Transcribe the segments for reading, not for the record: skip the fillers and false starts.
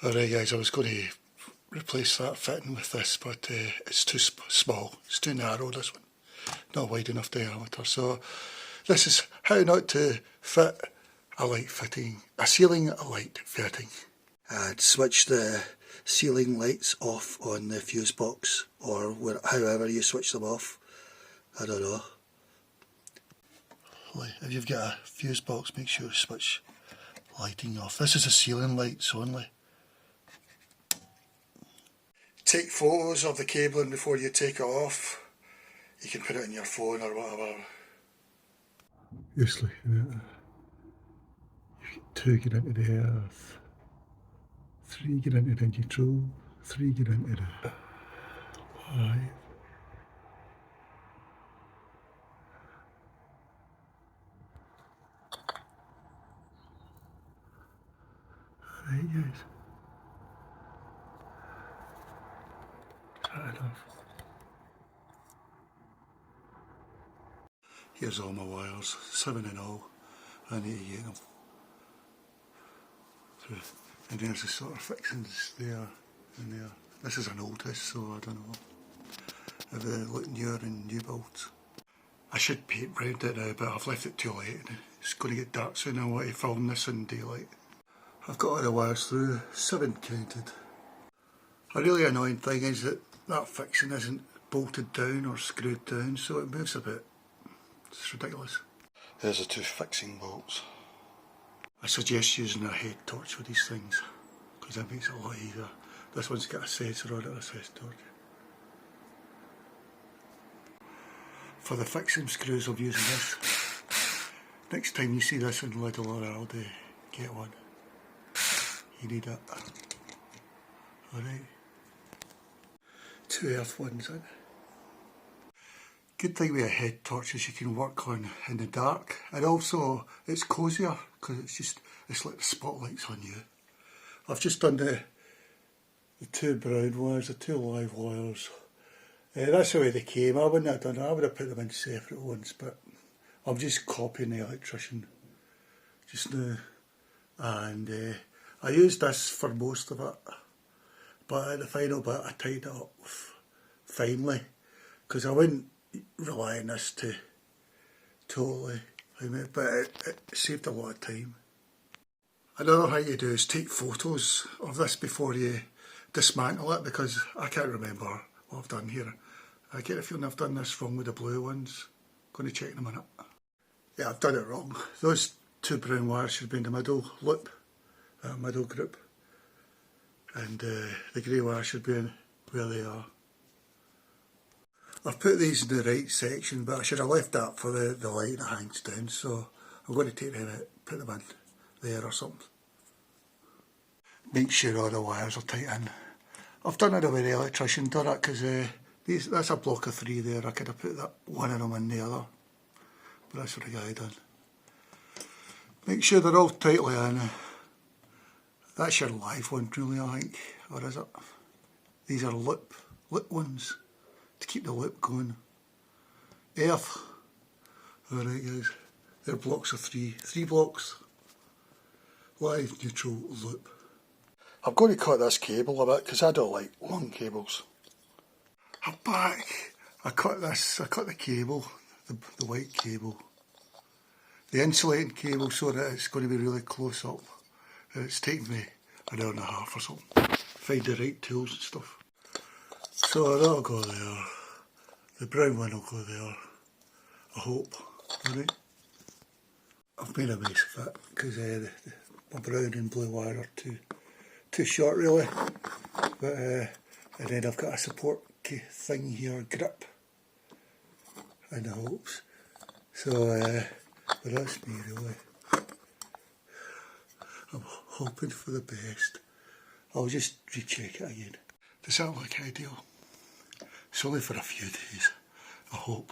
Alright guys, I was going to replace that fitting with this, but it's too small, it's too narrow, this one, not wide enough diameter. So this is how not to fit a light fitting, a ceiling light fitting. I'd switch the ceiling lights off on the fuse box, or however you switch them off, I don't know. If you've got a fuse box, make sure you switch lighting off. This is the ceiling lights only. Take photos of the cabling before you take it off. You can put it in your phone or whatever. Just looking at it. You've got 2 get into the earth, 3 get into the neutral, 3 get into the 5. Alright guys. Fair enough. Here's all my wires, 7 in all. I need to get them through. And there's the sort of fixings there and there. This is an oldest, so I don't know if they look newer and new builds. I should paint round it now, but I've left it too late and it's going to get dark soon. I want to film this in daylight. I've got all the wires through, 7 counted. A really annoying thing is that that fixing isn't bolted down or screwed down, so it moves a bit. It's ridiculous. There's the 2 fixing bolts. I suggest using a head torch with these things, because that makes it a lot easier. This one's got a sensor on it, this head torch. For the fixing screws I'm using this. Next time you see this in Lidl or Aldi, get one. You need it. Alright. 2 earth ones in. Good thing with a head torch is you can work on in the dark, and also it's cosier because it's like the spotlight's on you. I've just done the 2 brown wires, the 2 live wires. That's the way they came. I wouldn't have done it, I would have put them in separate ones, but I'm just copying the electrician just now. And I used this for most of it, but at the final bit I tied it up finely, because I wouldn't rely on this to totally, but it saved a lot of time. Another thing you do is take photos of this before you dismantle it, because I can't remember what I've done here. I get a feeling I've done this wrong with the blue ones. Going to check in a minute. Yeah, I've done it wrong. Those 2 brown wires should be in the middle loop, that middle group, and the grey wires should be in where they are. I've put these in the right section, but I should have left that for the light that hangs down, so I'm going to take them out, put them in there or something. Make sure all the wires are tight in. I've done it the way the electrician done it, because that's a block of 3 there. I could have put that one of them in the other, but that's what the guy done. Make sure they're all tightly in. That's your live one really, I think, or is it? These are lip ones, to keep the loop going. Earth. Alright guys, they're blocks of 3 blocks. Live, neutral, loop. I'm going to cut this cable a bit because I don't like long cables. I'm back. I cut the cable, the white cable. The insulating cable, so that it's going to be really close up. And it's taken me an hour and a half or something. Find the right tools and stuff. So that'll go there. The brown one will go there. I hope. Alright. I've made a mess of it because my brown and blue wire are too short really. But and then I've got a support thing here, grip, in the hopes. So but that's me really. I'm hoping for the best. I'll just recheck it again. Does that look ideal? It's only for a few days, I hope.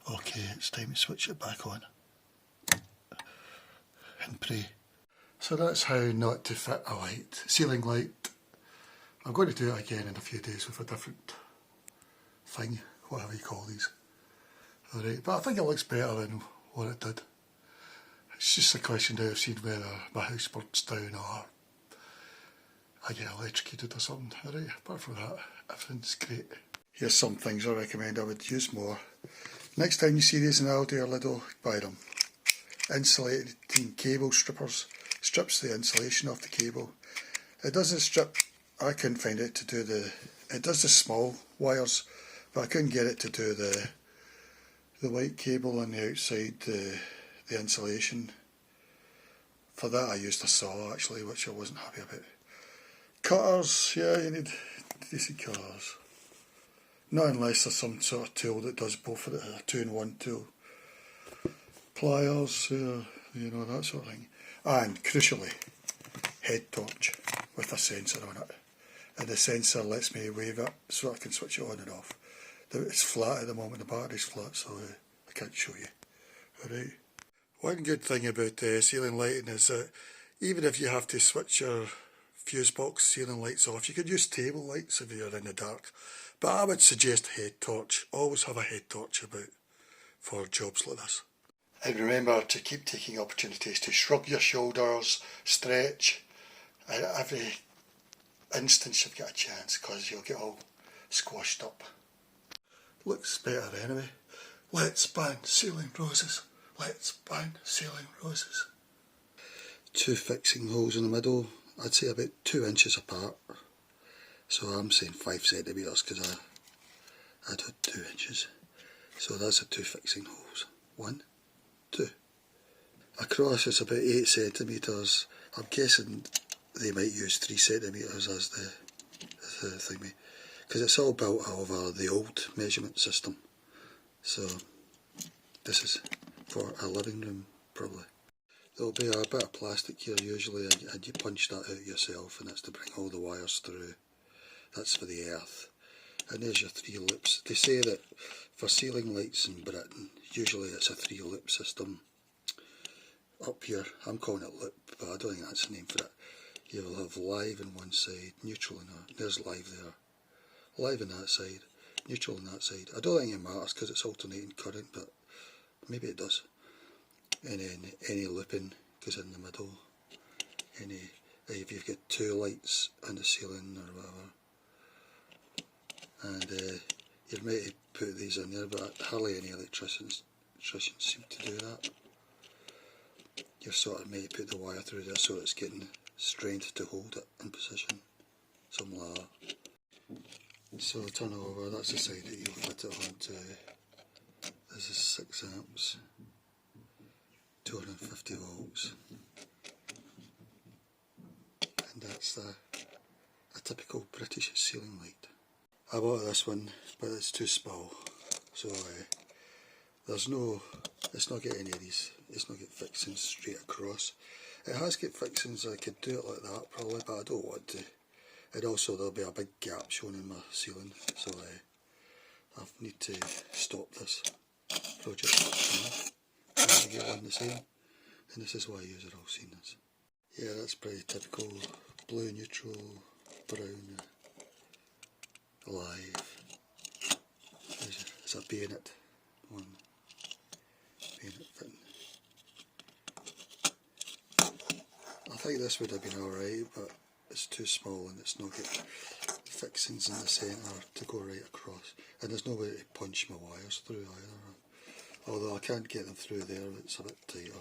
Okay, it's time to switch it back on and pray. So that's how not to fit a light, ceiling light. I'm going to do it again in a few days with a different thing, whatever you call these. Alright, but I think it looks better than what it did. It's just a question now of seeing whether my house burns down or I get electrocuted or something. Alright, apart from that, everything's great. Here's some things I recommend I would use more. Next time you see these in Aldi or Lidl, buy them. Insulating cable strippers. Strips the insulation off the cable. It doesn't strip, I couldn't find it to do it does the small wires, but I couldn't get it to do the white cable on the outside, the insulation. For that I used a saw actually, which I wasn't happy about. Cutters, yeah, you need decent cutters. Not unless there's some sort of tool that does both of it, a 2-in-1 tool. Pliers, you know, that sort of thing. And crucially, head torch with a sensor on it. And the sensor lets me wave it so I can switch it on and off. It's flat at the moment, the battery's flat, so I can't show you. Alright. One good thing about ceiling lighting is that even if you have to switch your fuse box ceiling lights off, you could use table lights if you're in the dark. But I would suggest a head torch. Always have a head torch about for jobs like this. And remember to keep taking opportunities to shrug your shoulders, stretch. At every instance you've got a chance, because you'll get all squashed up. Looks better anyway. Let's ban ceiling roses. Let's ban ceiling roses. 2 fixing holes in the middle. I'd say about 2 inches apart. So I'm saying 5 centimetres because I did 2 inches. So that's the 2 fixing holes. 1, 2. Across it's about 8 centimetres. I'm guessing they might use 3 centimetres as the thingy, because it's all built over the old measurement system. So this is for a living room probably. There'll be a bit of plastic here usually, and you punch that out yourself, and that's to bring all the wires through. That's for the earth. And there's your 3 loops. They say that for ceiling lights in Britain, usually it's a 3-loop system. Up here, I'm calling it loop, but I don't think that's the name for it. You'll have live on one side, neutral on that. There's live there. Live on that side, neutral on that side. I don't think it matters because it's alternating current, but maybe it does. And then any looping goes in the middle. If you've got 2 lights on the ceiling or whatever. And you're meant to put these in there, but hardly any electricians seem to do that. You're sort of meant to put the wire through there so it's getting strength to hold it in position. Something like that. So turn it over, that's the side that you'll fit it onto. This is 6 amps, 250 volts. And that's a typical British ceiling light. I bought this one, but it's too small. So it's not got any of these, it's not got fixings straight across. It has got fixings, I could do it like that probably, but I don't want to. And also there'll be a big gap shown in my ceiling, so I need to stop this project. I get one the same, and this is why you've all seen this. Yeah, that's pretty typical, blue, neutral, brown, live. There's a bayonet one. Bayonet fitting. I think this would have been alright, but it's too small and it's not got fixings in the centre to go right across. And there's no way to punch my wires through either. Although I can't get them through there, it's a bit tighter.